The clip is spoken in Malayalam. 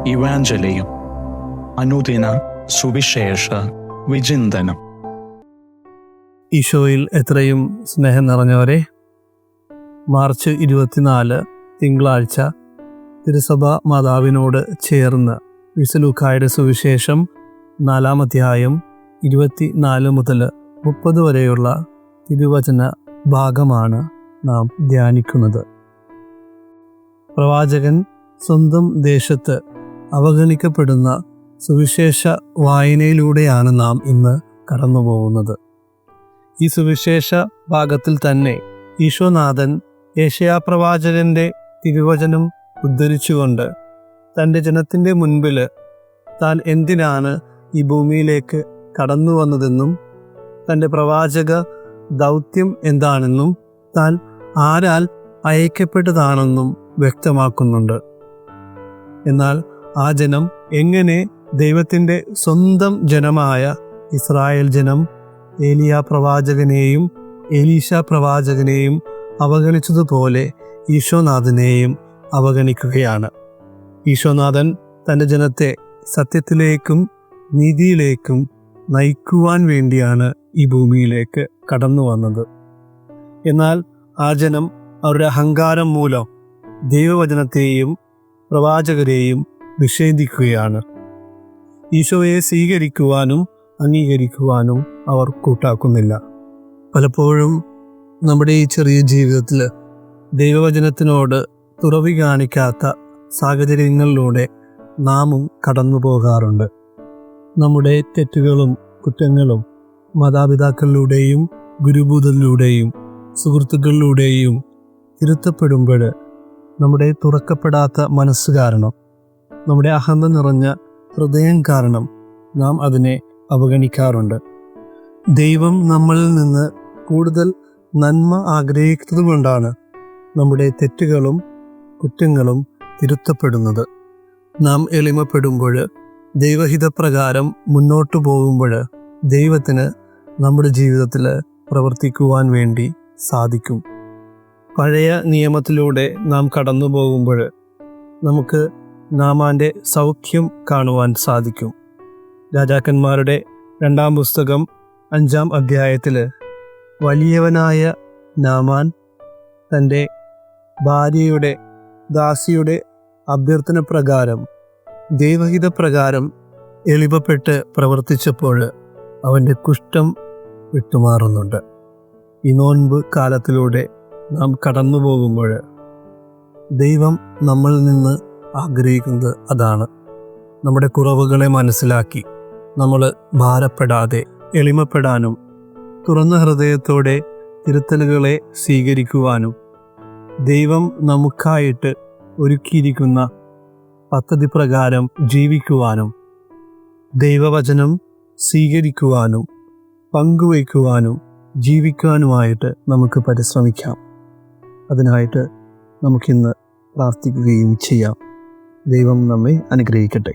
ഇവാഞ്ചലിയും അനുദിന സുവിശേഷ വിചിന്തനം. ഈശോയിൽ എത്രയും സ്നേഹം നിറഞ്ഞവരെ, മാർച്ച് 24 തിങ്കളാഴ്ച തിരുസഭ മാതാവിനോട് ചേർന്ന് വിശുദ്ധ ലൂക്കായുടെ സുവിശേഷം 4-ാം അധ്യായം 24 മുതൽ 30 വരെയുള്ള തിരുവചന ഭാഗമാണ് നാം ധ്യാനിക്കുന്നത്. പ്രവാചകൻ സ്വന്തം ദേശത്ത് അവഗണിക്കപ്പെടുന്ന സുവിശേഷ വായനയിലൂടെയാണ് നാം ഇന്ന് കടന്നു പോകുന്നത്. ഈ സുവിശേഷ ഭാഗത്തിൽ തന്നെ ഈശോനാഥൻ യെശയ്യാപ്രവാചകന്റെ തിരുവചനം ഉദ്ധരിച്ചുകൊണ്ട് തൻ്റെ ജനത്തിൻ്റെ മുൻപിൽ താൻ എന്തിനാണ് ഈ ഭൂമിയിലേക്ക് കടന്നു വന്നതെന്നും തൻ്റെ പ്രവാചക ദൗത്യം എന്താണെന്നും താൻ ആരാൽ അയക്കപ്പെട്ടതാണെന്നും വ്യക്തമാക്കുന്നുണ്ട്. എന്നാൽ ആ ജനം എങ്ങനെ ദൈവത്തിൻ്റെ സ്വന്തം ജനമായ ഇസ്രായേൽ ജനം ഏലിയ പ്രവാചകനെയും എലീശ പ്രവാചകനെയും അവഗണിച്ചതുപോലെ ഈശോനാഥനെയും അവഗണിക്കുകയാണ്. ഈശോനാഥൻ തൻ്റെ ജനത്തെ സത്യത്തിലേക്കും നീതിയിലേക്കും നയിക്കുവാൻ വേണ്ടിയാണ് ഈ ഭൂമിയിലേക്ക് കടന്നു വന്നത്. എന്നാൽ ആ ജനം അവരുടെ അഹങ്കാരം മൂലം ദൈവവചനത്തെയും പ്രവാചകരെയും നിഷേധിക്കുകയാണ്. ഈശോയെ സ്വീകരിക്കുവാനും അംഗീകരിക്കുവാനും അവർ കൂട്ടാക്കുന്നില്ല. പലപ്പോഴും നമ്മുടെ ഈ ചെറിയ ജീവിതത്തിൽ ദൈവവചനത്തിനോട് തുറവി കാണിക്കാത്ത സാഹചര്യങ്ങളിലൂടെ നാമും കടന്നു പോകാറുണ്ട്. നമ്മുടെ തെറ്റുകളും കുറ്റങ്ങളും മാതാപിതാക്കളിലൂടെയും ഗുരുഭൂതലിലൂടെയും സുഹൃത്തുക്കളിലൂടെയും തിരുത്തപ്പെടുമ്പോൾ നമ്മുടെ തുറക്കപ്പെടാത്ത മനസ്സ് കാരണം, നമ്മുടെ അഹന്ത നിറഞ്ഞ ഹൃദയം കാരണം നാം അതിനെ അവഗണിക്കാറുണ്ട്. ദൈവം നമ്മളിൽ നിന്ന് കൂടുതൽ നന്മ ആഗ്രഹിക്കുന്നത് കൊണ്ടാണ് നമ്മുടെ തെറ്റുകളും കുറ്റങ്ങളും തിരുത്തപ്പെടുന്നത്. നാം എളിമപ്പെടുമ്പോൾ, ദൈവഹിതപ്രകാരം മുന്നോട്ടു പോകുമ്പോൾ ദൈവത്തിന് നമ്മുടെ ജീവിതത്തിൽ പ്രവർത്തിക്കുവാൻ വേണ്ടി സാധിക്കും. പഴയ നിയമത്തിലൂടെ നാം കടന്നു പോകുമ്പോൾ നമുക്ക് നാമാൻ്റെ സൗഖ്യം കാണുവാൻ സാധിക്കും. രാജാക്കന്മാരുടെ 2-ാം പുസ്തകം 5-ാം അധ്യായത്തിൽ വലിയവനായ നാമാൻ തൻ്റെ ഭാര്യയുടെ ദാസിയുടെ അഭ്യർത്ഥന പ്രകാരം ദൈവഹിതപ്രകാരം എളിമപ്പെട്ട് പ്രവർത്തിച്ചപ്പോൾ അവൻ്റെ കുഷ്ഠം വിട്ടുമാറുന്നുണ്ട്. ഈ നോൻപ് കാലത്തിലൂടെ നാം കടന്നു പോകുമ്പോൾ ദൈവം നമ്മളിൽ നിന്ന് ആഗ്രഹിക്കുന്നത് അതാണ്. നമ്മുടെ കുറവുകളെ മനസ്സിലാക്കി നമ്മൾ ഭാരപ്പെടാതെ എളിമപ്പെടാനും തുറന്ന ഹൃദയത്തോടെ തിരുത്തലുകളെ സ്വീകരിക്കുവാനും ദൈവം നമുക്കായിട്ട് ഒരുക്കിയിരിക്കുന്ന പദ്ധതി പ്രകാരം ജീവിക്കുവാനും ദൈവവചനം സ്വീകരിക്കുവാനും പങ്കുവയ്ക്കുവാനും ജീവിക്കുവാനുമായിട്ട് നമുക്ക് പരിശ്രമിക്കാം. അതിനായിട്ട് നമുക്കിന്ന് പ്രാർത്ഥിക്കുകയും ചെയ്യാം. ദൈവം നമ്മെ അനുഗ്രഹിക്കട്ടെ.